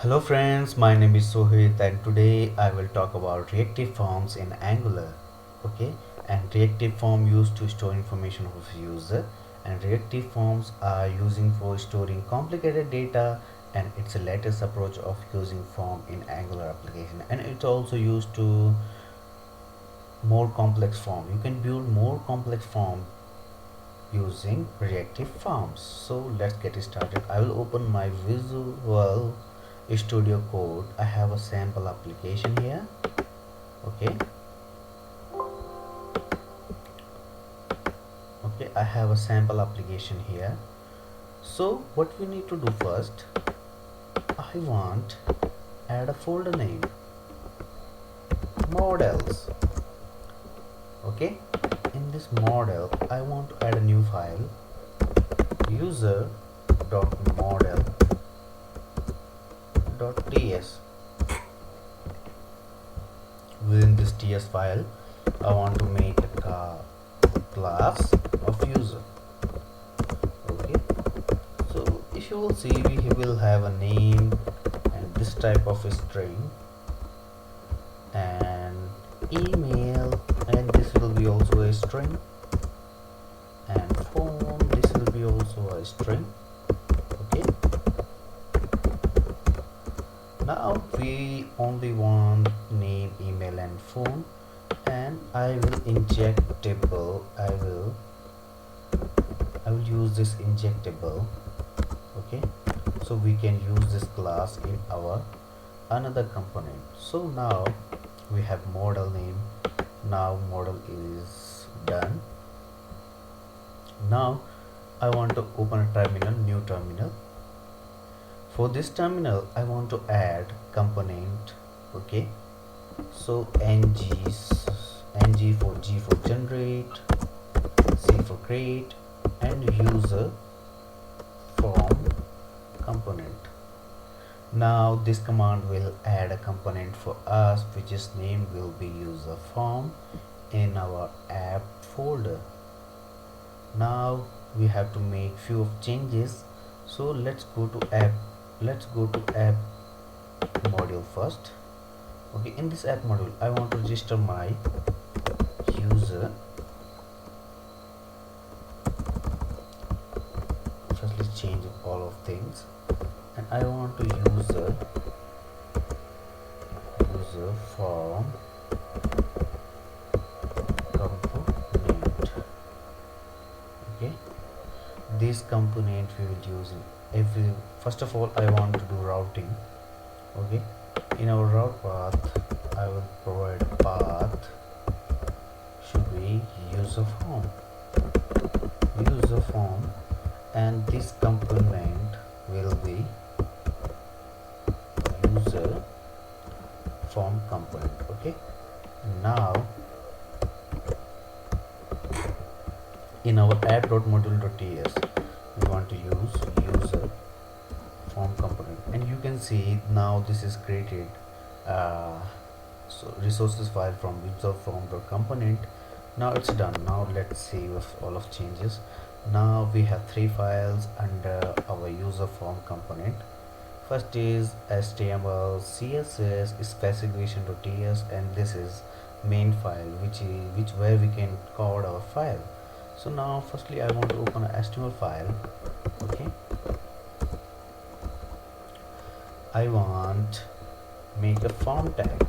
Hello friends, my name is Sohit and today I will talk about reactive forms in Angular. Okay, and reactive form used to store information of user, and reactive forms are using for storing complicated data, and it's a latest approach of using form in Angular application, and it's also used to more complex form. You can build more complex form using reactive forms. So let's get started. I will open my Visual Studio Code. I have a sample application here. Okay, I have a sample application here. So what we need to do first, I want add a folder name models. Okay, in this model I want to add a new file user.model.ts. Within this ts file I want to make a class of user. Okay, so if you will see, we will have a name and this type of a string and email, and this will be also a string, and phone, this will be also a string. Okay, now we only want name, email and phone, and I will injectable, I will use this injectable. Okay, so we can use this class in our another component. So now we have model name. Now model is done. Now I want to open a terminal, new terminal. For this terminal I want to add component. Okay, so ng for g for generate, c for create, and user form component. Now this command will add a component for us, which is name will be user form in our app folder. Now we have to make few of changes, so let's go to app module first. Okay, in this app module I want to register my user. Firstly change all of things, and I want to user form component. Okay, this component we will use in every. First of all I want to do routing. Okay, in our route path I will provide path should be user form, and this component will be user form component. Okay, now in our app.module.ts we want to use user form component, and you can see now this is created so resources file from user form.component. Now it's done. Now let's save all of changes. Now we have three files under our user form component. First is html, css, specification.ts, and this is main file, which where we can code our file. So now firstly I want to open a html file. Okay, I want make a form tag,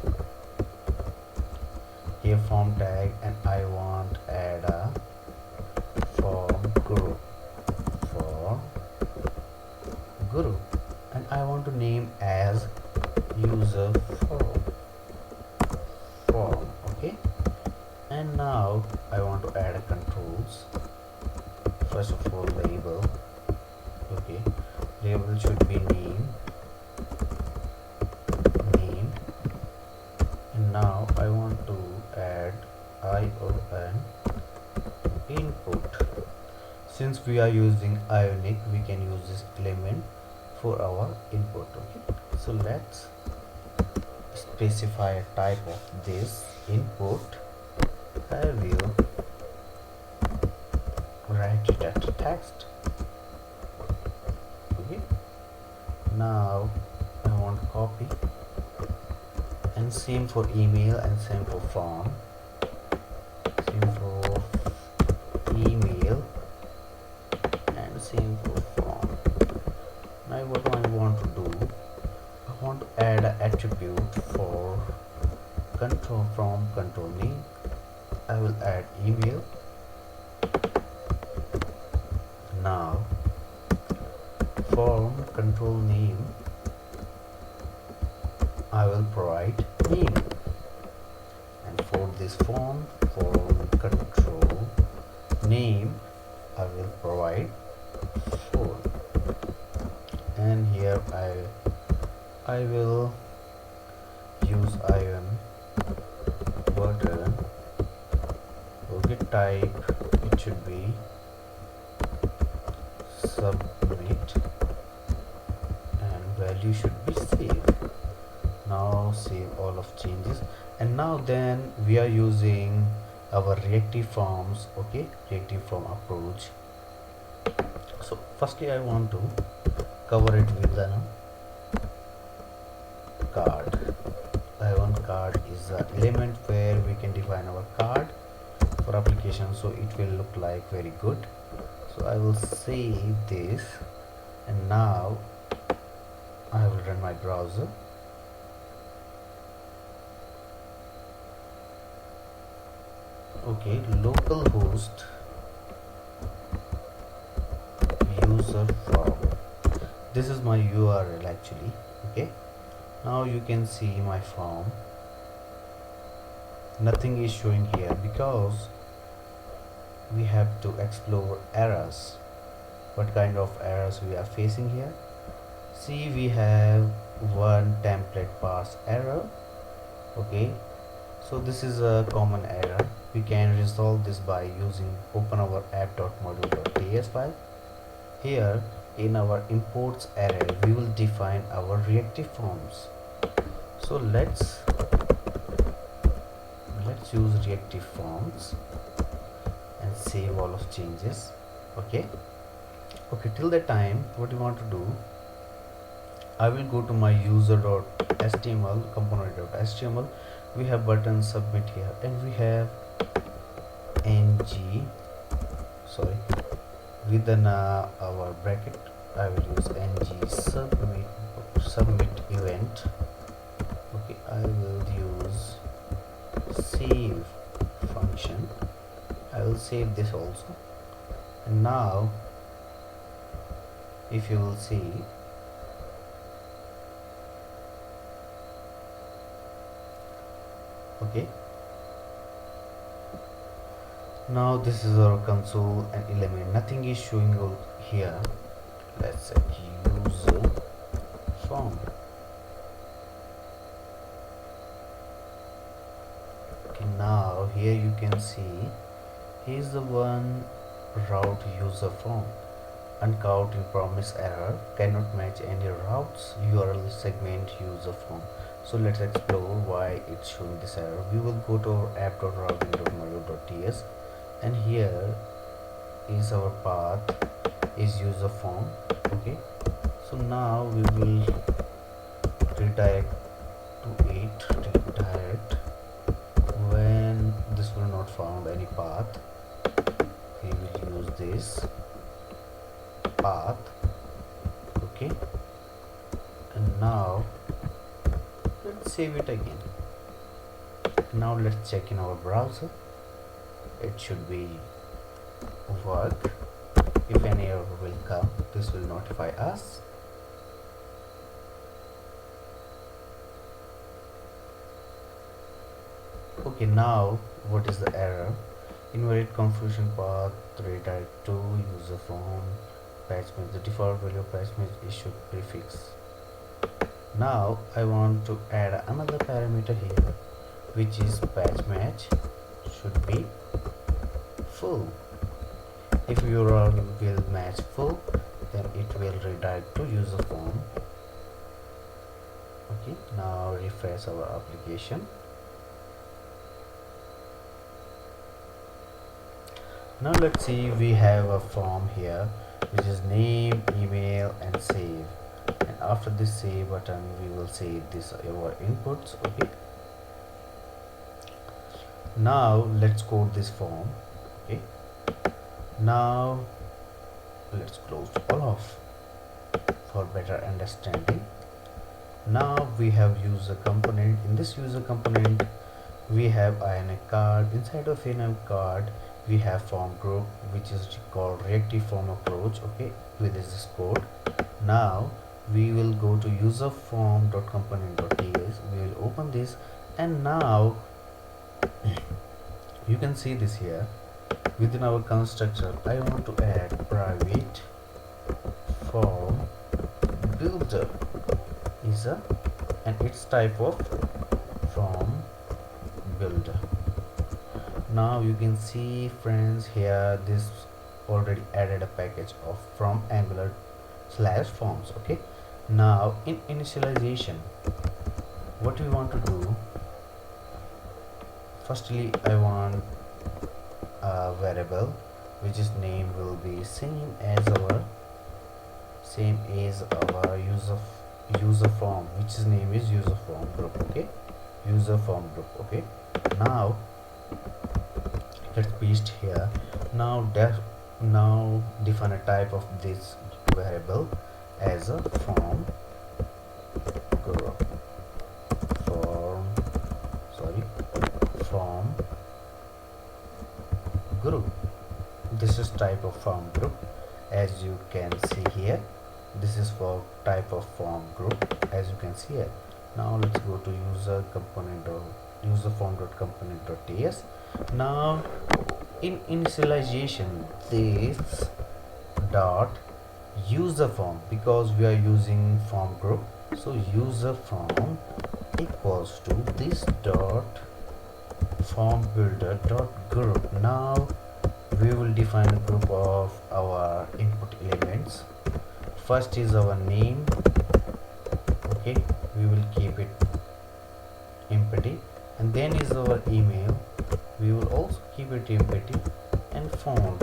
here form tag, and I want add a form group, and I want to name as user form. Okay, and now I want to add a controls. First of all label. Okay, label should be name, and now I want to add ION input. Since we are using IONIC, we can use this element for our input. Okay, so let's specify a type of this input. I will write it as text. Okay, now I want want to copy, and same for email and same for form. Same for email and same for form. Now what I want to do, I want to add an attribute for control from control name. I will add email. Now form control name, I will provide name, and for this form control name I will provide full, and here I will use ion button. Okay, type it should be submit, and value should be save. Now save all of changes, and now then we are using our reactive forms. Okay, reactive form approach. So firstly I want to cover it with an card. Ion card is an element where we can define our card for application, so it will look like very good. So I will save this, and now I will run my browser. Okay, localhost user form, this is my URL actually. Okay, now you can see my form, nothing is showing here because we have to explore errors. What kind of errors we are facing here? See, we have one template parse error. Okay, so this is a common error. We can resolve this by using open our app.module.ts file. Here in our imports array we will define our reactive forms. So let's use reactive forms and save all of changes. Okay, till that time what you want to do, I will go to my user.html component.html. we have button submit here, and we have within our bracket I will use ng submit event. Okay, I will use save function. I will save this also, and now if you will see, okay, now this is our console and element, nothing is showing out here. Let's set user form. Okay, now here you can see, here's the one route user form. Uncount in promise error, cannot match any routes URL segment user form. So let's explore why it's showing this error. We will go to our app.routing.module.ts, and here is our path is user form. Okay, so now we will redirect to redirect when this will not found any path. We will use this path. Okay, and now let's save it again. Now let's check in our browser, it should be work. If any error will come, this will notify us. Okay, now what is the error? Invalid configuration path, redirect to user form, patch match, the default value of patch match issued prefix. Now I want to add another parameter here, which is patch match should be full. If URL will match full, then it will redirect to user form. Okay, now refresh our application. Now let's see, we have a form here which is name, email and save. and after this save button we will save this our inputs. Okay, now let's code this form. Okay, now let's close all off for better understanding. Now we have user component. In this user component we have IONIC card. Inside of IONIC card we have form group, which is called reactive form approach. Okay, with this code. Now we will go to user form.component.ts. We will open this, and now you can see this here. Within our constructor I want to add private form builder is a, and its type of form builder. Now you can see friends here, this already added a package of from Angular slash forms. Okay, now in initialization what we want to do, firstly I want a variable which is name will be same as our user form, which is name is user form group. Okay, user form group. Okay, now let's paste here. Now define a type of this variable as a form group. Form group. This is type of form group, as you can see here. This is for type of form group, as you can see here. Now let's go to user component or user form.component.ts. now in initialization this dot user form, because we are using form group, so user form equals to this dot form builder dot group. Now we will define a group of our input elements. First is our name. Okay, we will keep it empty, and then is our email. We will also keep it empty, and phone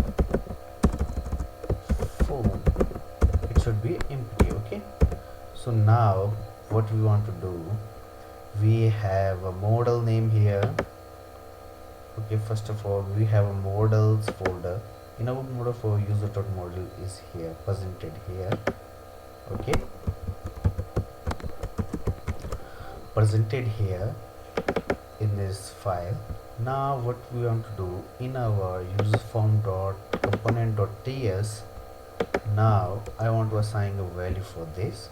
it should be empty. Okay, so now what we want to do, we have a model name here. Okay, first of all we have a models folder. In our model for user.model is here presented here. Okay, presented here in this file. Now what we want to do, in our user form.component.ts, now I want to assign a value for this.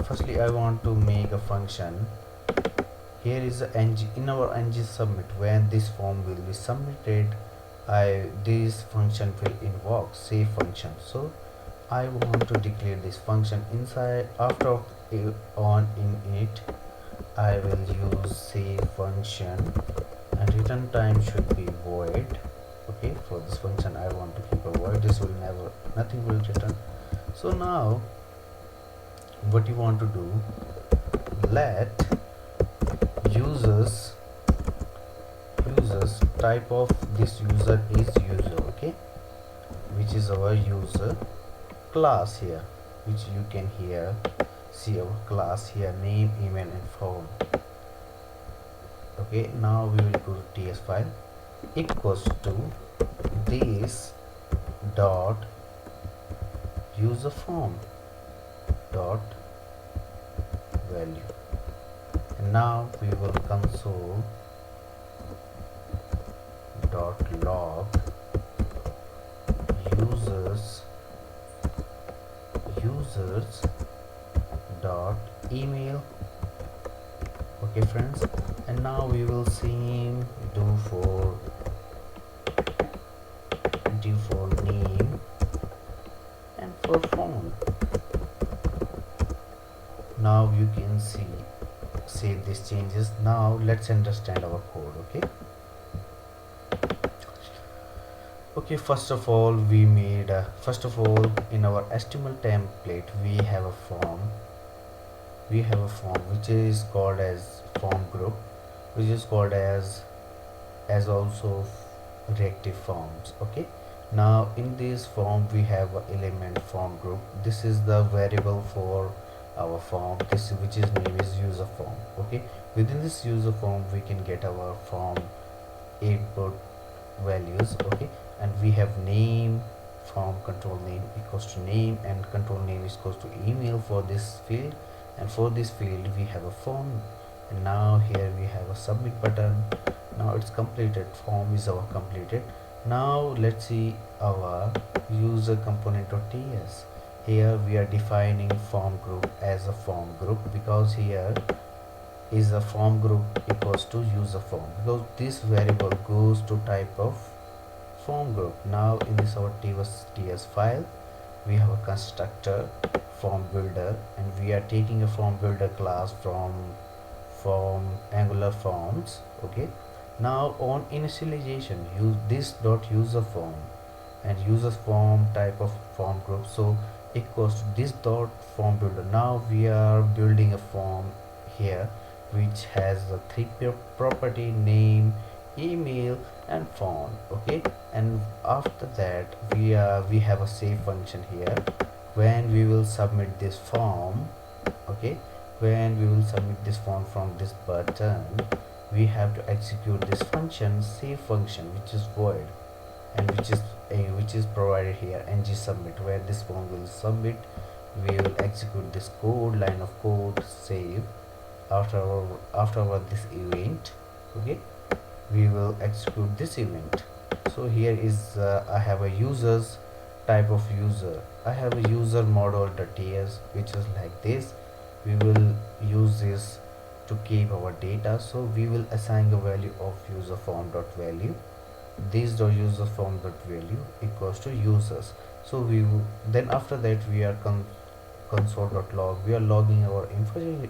Firstly I want to make a function. Here is a in our ng submit, when this form will be submitted, this function will invoke save function. So I want to declare this function inside. After on init I will use save function, and return time should be void. Okay, for this function I want to keep a void. This will never, nothing will return. So now what you want to do, let users type of this user is user. Okay, which is our user class here, which you can here see our class here, name, email and phone. Okay, now we will go to ts file equals to this dot user form dot value, and now we will console dot log users dot email. Okay friends, and now we will see do for name and for phone. Now you can see these changes. Now let's understand our code. Okay, first of all we made in our HTML template we have a form which is called as form group, which is called as also reactive forms. Okay, Now in this form we have a element form group. This is the variable for our form, this which is name is user form. Okay, within this user form we can get our form input values. Okay, and we have name, form control name equals to name, and control name is equals to email for this field, and for this field we have a form. And now here we have a submit button. Now it's completed, form is our completed. Now let's see our user component.ts. Here we are defining form group as a form group, because here is a form group equals to user form, because this variable goes to type of form group. Now in this our ts file we have a constructor form builder, and we are taking a form builder class from Angular forms. Okay, now on initialization use this dot user form, and user form type of form group, so equals to this dot form builder. Now we are building a form here which has the three property: name, email, and font. Okay, and after that we have a save function here. When we will submit this form, okay, when we will submit this form from this button, we have to execute this function, save function, which is void, and which is provided here, ng submit, where this form will submit. We will execute this code, line of code, save. After this event, okay, we will execute this event. So here is I have a users type of user. I have a user model.ts, which is like this. We will use this to keep our data, so we will assign a value of user form dot value. This dot user form dot value equals to users. So we will, then after that we are console.log, we are logging our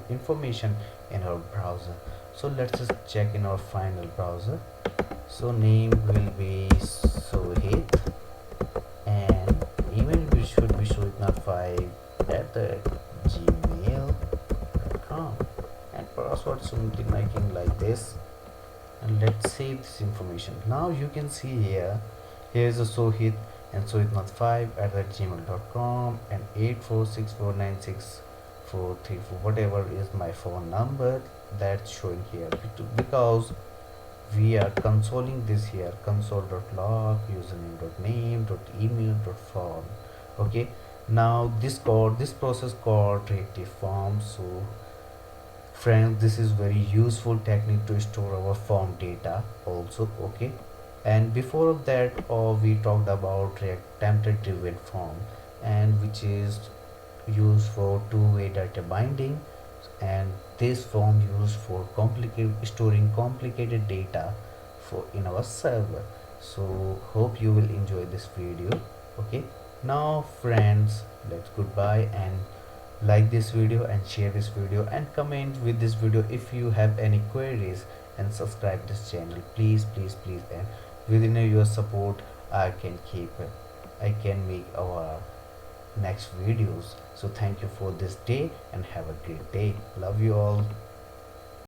information in our browser. So let's just check in our final browser. So name will be Sohit, and email should be sohitnath5 at the gmail.com, and password something like this. And let's save this information. Now you can see here is a Sohit and sohitnath5 at the gmail.com, and 846496434, whatever is my phone number that's showing here, because we are consoling this here, console.log, username.name.email.form. Okay, now this process called reactive form. So friends, this is very useful technique to store our form data also. Okay, and before that we talked about react template driven form, and which is used for two-way data binding, and this form used for storing complicated data for in our server. So hope you will enjoy this video. Okay, now friends, let's goodbye, and like this video and share this video and comment with this video if you have any queries, and subscribe this channel, please, and within your support I can make our next videos. So thank you for this day, and have a great day. Love you all.